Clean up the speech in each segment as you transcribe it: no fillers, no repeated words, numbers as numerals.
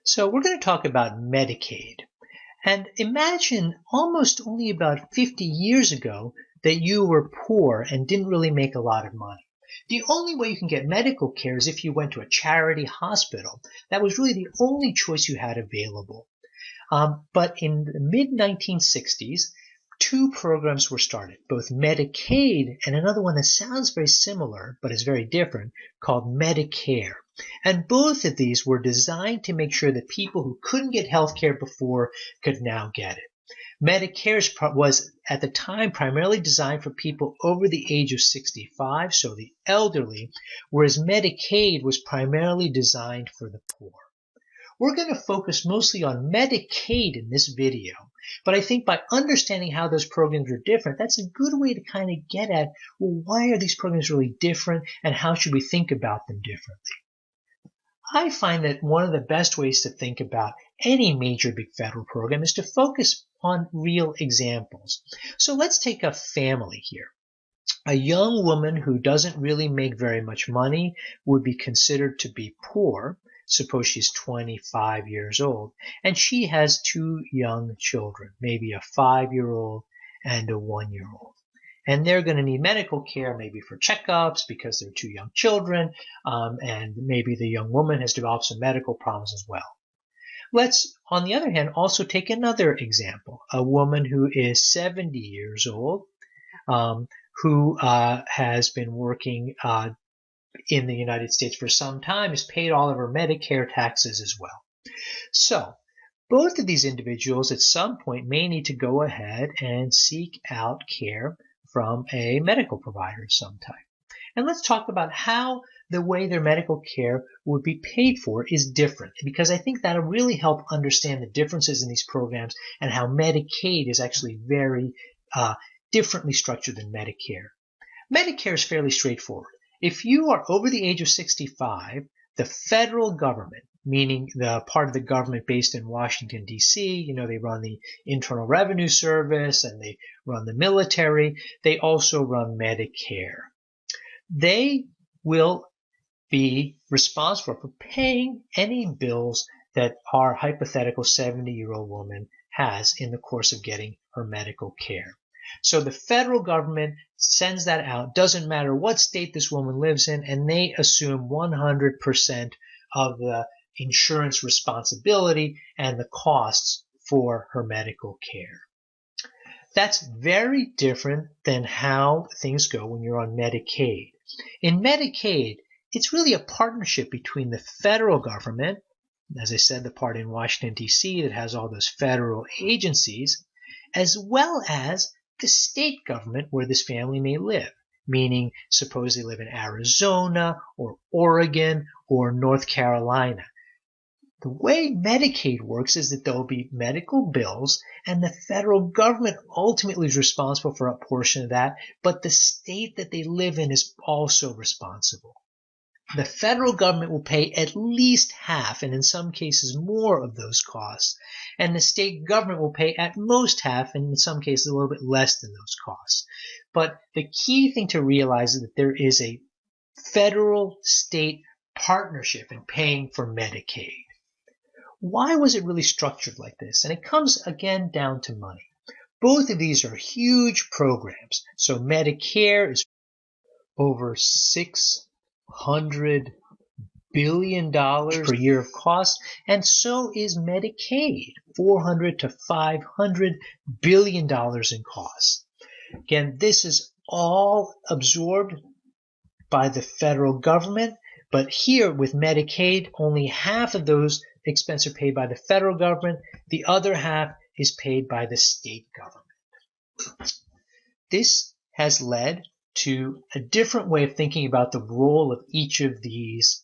So we're going to talk about Medicaid. And imagine almost only about 50 years ago that you were poor and didn't really make a lot of money. The only way you can get medical care is if you went to a charity hospital. That was really the only choice you had available. But in the mid-1960s, two programs were started, both Medicaid and another one that sounds very similar but is very different called Medicare. And both of these were designed to make sure that people who couldn't get health care before could now get it. Medicare was at the time primarily designed for people over the age of 65, so the elderly, whereas Medicaid was primarily designed for the poor. We're going to focus mostly on Medicaid in this video, but I think by understanding how those programs are different, that's a good way to kind of get at, well, why are these programs really different and how should we think about them differently? I find that one of the best ways to think about any major big federal program is to focus on real examples. So let's take a family here. A young woman who doesn't really make very much money would be considered to be poor. Suppose she's 25 years old, and she has two young children, maybe a 5-year-old and a 1-year-old. And they're going to need medical care, maybe for checkups because they're two young children, and maybe the young woman has developed some medical problems as well. Let's, on the other hand, also take another example. A woman who is 70 years old, who has been working in the United States for some time, has paid all of her Medicare taxes as well. So both of these individuals at some point may need to go ahead and seek out care from a medical provider of some type. And let's talk about how the way their medical care would be paid for is different, because I think that'll really help understand the differences in these programs and how Medicaid is actually very differently structured than Medicare. Medicare is fairly straightforward. If you are over the age of 65, the federal government, meaning the part of the government based in Washington, D.C., they run the Internal Revenue Service and they run the military, they also run Medicare. They will be responsible for paying any bills that our hypothetical 70-year-old woman has in the course of getting her medical care. So the federal government sends that out, doesn't matter what state this woman lives in, and they assume 100% of the insurance responsibility and the costs for her medical care. That's very different than how things go when you're on Medicaid. In Medicaid, it's really a partnership between the federal government, as I said, the part in Washington, D.C. that has all those federal agencies, as well as the state government where this family may live, meaning suppose they live in Arizona or Oregon or North Carolina. The way Medicaid works is that there will be medical bills, and the federal government ultimately is responsible for a portion of that, but the state that they live in is also responsible. The federal government will pay at least half, and in some cases more, of those costs, and the state government will pay at most half, and in some cases a little bit less than those costs. But the key thing to realize is that there is a federal-state partnership in paying for Medicaid. Why was it really structured like this? And it comes again down to money. Both of these are huge programs. So Medicare is over $600 billion per year of cost, and so is Medicaid, $400 to $500 billion in cost. Again, this is all absorbed by the federal government, but here with Medicaid, only half of those expenses are paid by the federal government. The other half is paid by the state government. This has led to a different way of thinking about the role of each of these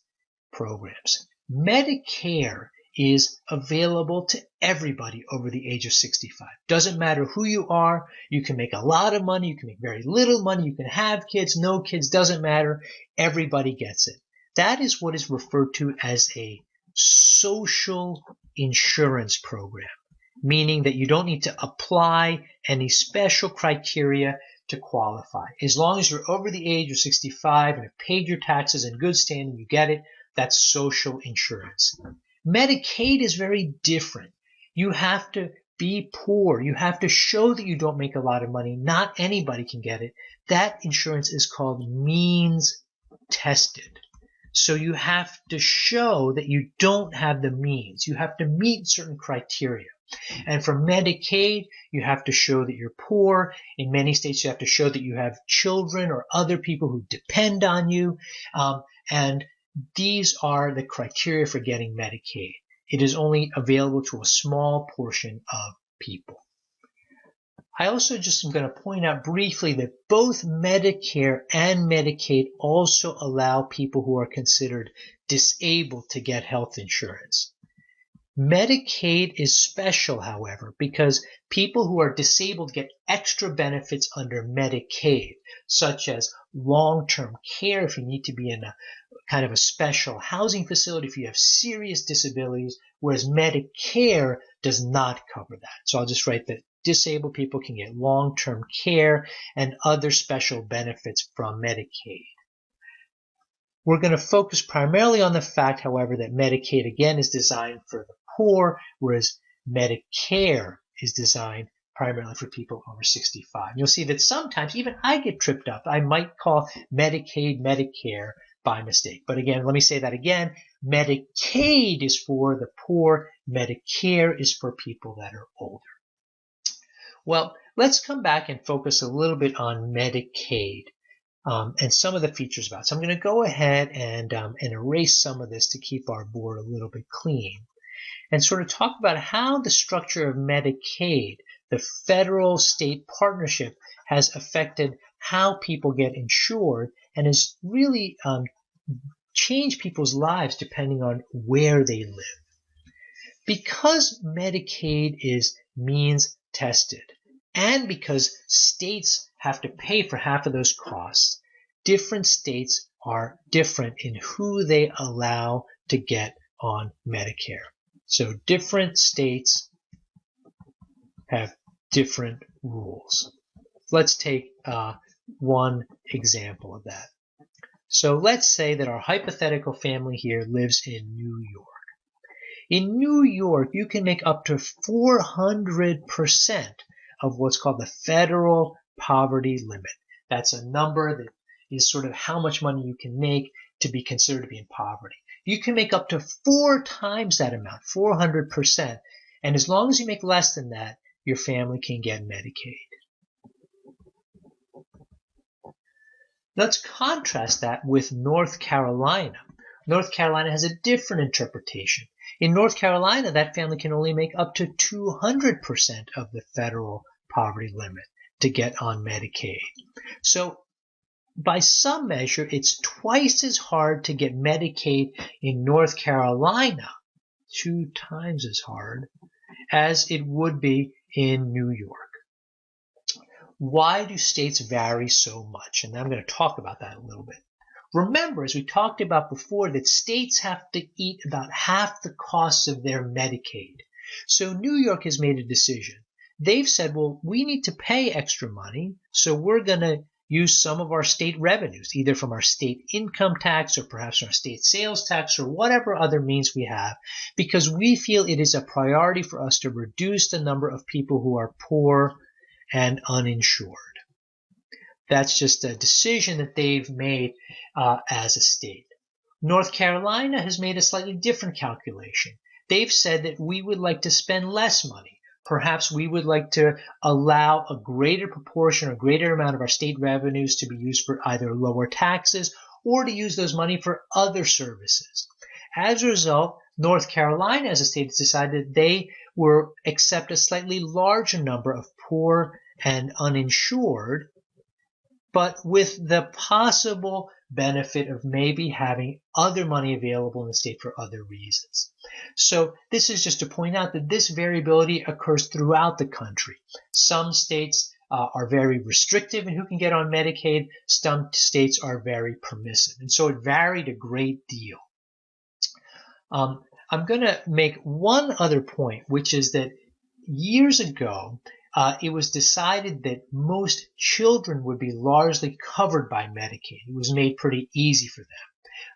programs. Medicare is available to everybody over the age of 65. Doesn't matter who you are. You can make a lot of money. You can make very little money. You can have kids, no kids, doesn't matter. Everybody gets it. That is what is referred to as a social insurance program, meaning that you don't need to apply any special criteria to qualify. As long as you're over the age of 65 and have paid your taxes in good standing, you get it. That's social insurance. Medicaid is very different. You have to be poor. You have to show that you don't make a lot of money. Not anybody can get it. That insurance is called means tested. So you have to show that you don't have the means. You have to meet certain criteria. And for Medicaid, you have to show that you're poor. In many states, you have to show that you have children or other people who depend on you. And these are the criteria for getting Medicaid. It is only available to a small portion of people. I also just am going to point out briefly that both Medicare and Medicaid also allow people who are considered disabled to get health insurance. Medicaid is special, however, because people who are disabled get extra benefits under Medicaid, such as long-term care if you need to be in a kind of a special housing facility if you have serious disabilities, whereas Medicare does not cover that. So I'll just write that disabled people can get long-term care and other special benefits from Medicaid. We're going to focus primarily on the fact, however, that Medicaid, again, is designed for the poor, whereas Medicare is designed primarily for people over 65. You'll see that sometimes even I get tripped up. I might call Medicaid Medicare by mistake. But again, let me say that again. Medicaid is for the poor. Medicare is for people that are older. Well, let's come back and focus a little bit on Medicaid and some of the features about it. So I'm going to go ahead and erase some of this to keep our board a little bit clean and sort of talk about how the structure of Medicaid, the federal-state partnership, has affected how people get insured and has really changed people's lives depending on where they live. Because Medicaid is means tested and because states have to pay for half of those costs, different states are different in who they allow to get on Medicare. So different states have different rules. Let's take one example of that. So let's say that our hypothetical family here lives in New York. In New York, you can make up to 400% of what's called the federal poverty limit. That's a number that is sort of how much money you can make to be considered to be in poverty. You can make up to 4 times that amount, 400%. And as long as you make less than that, your family can get Medicaid. Let's contrast that with North Carolina. North Carolina has a different interpretation. In North Carolina, that family can only make up to 200% of the federal poverty limit to get on Medicaid. So by some measure, it's twice as hard to get Medicaid in North Carolina, 2 times as hard, as it would be in New York. Why do states vary so much? And I'm going to talk about that a little bit. Remember, as we talked about before, that states have to eat about half the costs of their Medicaid. So New York has made a decision. They've said, well, we need to pay extra money, so we're going to use some of our state revenues, either from our state income tax or perhaps from our state sales tax or whatever other means we have, because we feel it is a priority for us to reduce the number of people who are poor and uninsured. That's just a decision that they've made as a state. North Carolina has made a slightly different calculation. They've said that we would like to spend less money. Perhaps we would like to allow a greater proportion or greater amount of our state revenues to be used for either lower taxes or to use those money for other services. As a result, North Carolina as a state has decided they will accept a slightly larger number of poor and uninsured, but with the possible benefit of maybe having other money available in the state for other reasons. So this is just to point out that this variability occurs throughout the country. Some states are very restrictive in who can get on Medicaid. Some states are very permissive. And so it varied a great deal. I'm going to make one other point, which is that years ago, it was decided that most children would be largely covered by Medicaid. It was made pretty easy for them.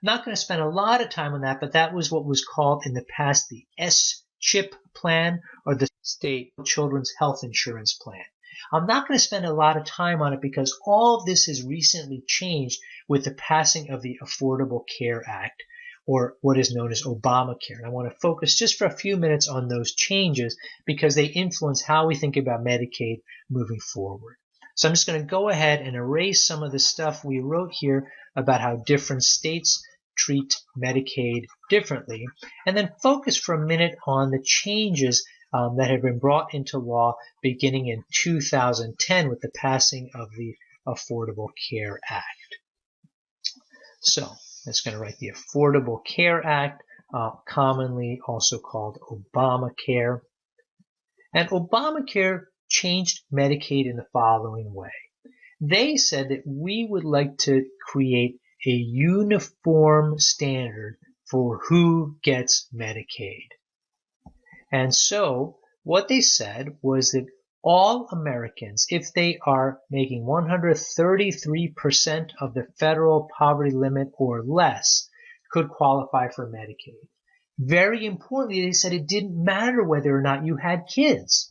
I'm not going to spend a lot of time on that, but that was what was called in the past the S-CHIP plan, or the State Children's Health Insurance Plan. I'm not going to spend a lot of time on it because all of this has recently changed with the passing of the Affordable Care Act, or what is known as Obamacare. And I want to focus just for a few minutes on those changes because they influence how we think about Medicaid moving forward. So I'm just going to go ahead and erase some of the stuff we wrote here about how different states treat Medicaid differently, and then focus for a minute on the changes that have been brought into law beginning in 2010 with the passing of the Affordable Care Act. So I'm just going to write the Affordable Care Act, commonly also called Obamacare. And Obamacare changed Medicaid in the following way. They said that we would like to create a uniform standard for who gets Medicaid. And so what they said was that all Americans, if they are making 133% of the federal poverty limit or less, could qualify for Medicaid. Very importantly, they said it didn't matter whether or not you had kids.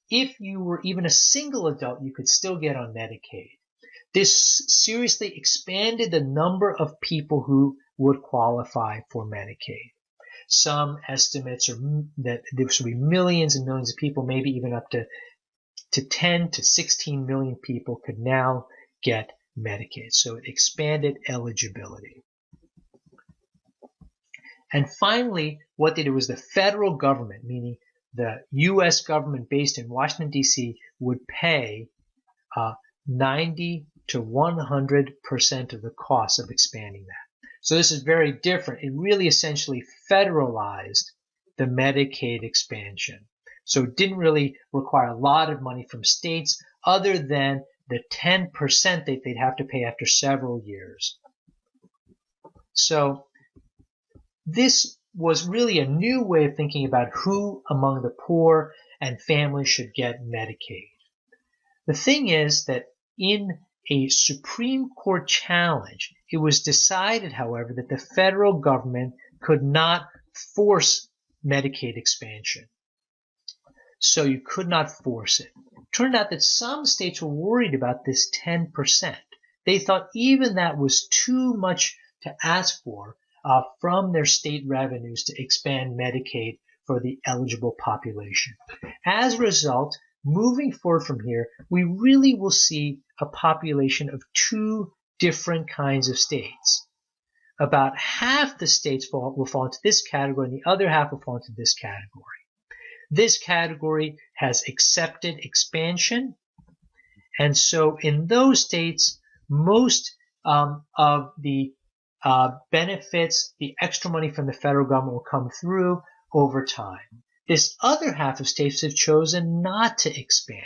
If you were even a single adult, you could still get on Medicaid. This seriously expanded the number of people who would qualify for Medicaid. Some estimates are that there should be millions and millions of people, maybe even up to 10 to 16 million people could now get Medicaid. So it expanded eligibility. And finally, what they did was the federal government, meaning the U.S. government based in Washington, D.C., would pay 90 to 100% of the cost of expanding that. So this is very different. It really essentially federalized the Medicaid expansion. So it didn't really require a lot of money from states other than the 10% that they'd have to pay after several years. So this was really a new way of thinking about who among the poor and families should get Medicaid. The thing is that in a Supreme Court challenge, it was decided, however, that the federal government could not force Medicaid expansion. So you could not force it. It turned out that some states were worried about this 10%. They thought even that was too much to ask for from their state revenues to expand Medicaid for the eligible population. As a result, moving forward from here, we really will see a population of two different kinds of states. About half the states will fall into this category, and the other half will fall into this category. This category has accepted expansion, and so in those states, most of the benefits, the extra money from the federal government will come through over time. This other half of states have chosen not to expand.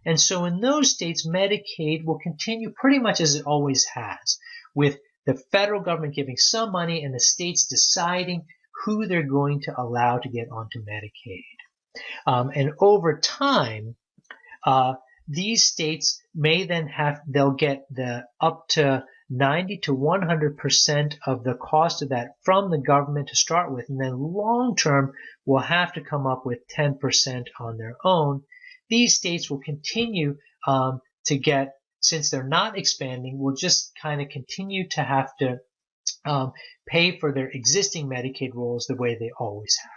And so in those states, Medicaid will continue pretty much as it always has, with the federal government giving some money and the states deciding who they're going to allow to get onto Medicaid. And over time, these states may then they'll get the up to 90 to 100% of the cost of that from the government to start with, and then long term will have to come up with 10% on their own. These states will continue to get, since they're not expanding, will just kind of continue to have to pay for their existing Medicaid rolls the way they always have.